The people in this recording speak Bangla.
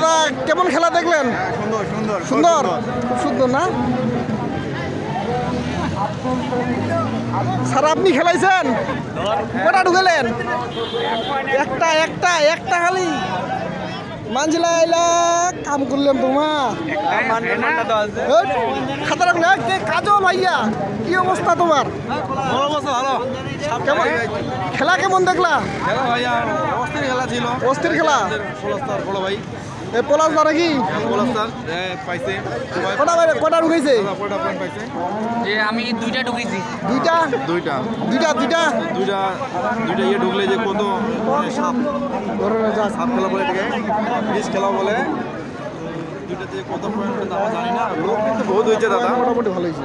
দাদা কেমন খেলা দেখলেন? সুন্দর সুন্দর সুন্দর, খুব সুন্দর না স্যার? আপনি খেলাইছেন, কটা ঢুকেলেন? একটা একটা একটা খালি মানজিলা আইলা কাম করলাম তোমা খাতা রাখলে কাজল ভাইয়া, কি অবস্থা তোমার? ভালো কেমন খেলা কেমন দেখলা? খেলা ভাইয়া অস্থির খেলা ছিল। অস্থির খেলা। পোলাস্তার বড় ভাই এ পলাশ দ্বারা কি পোলাস্তার পাইছে কটা ঢুকেছে? কটা পয়েন্ট পাইছে? যে আমি দুইটা ঢুকেছি। দুইটা দুইটা দুইটা দুইটা দুইটা দুইটা ইয়ে ঢুকলে যে কত সাপ সাপ খেলা বলে এটাকে বিষ খেলা বলে। দুইটাতে কত পয়েন্ট আমরা জানি না, লোক কিন্তু বহুত হয়েছে দাদা। মোটামুটি ভালো হয়েছে।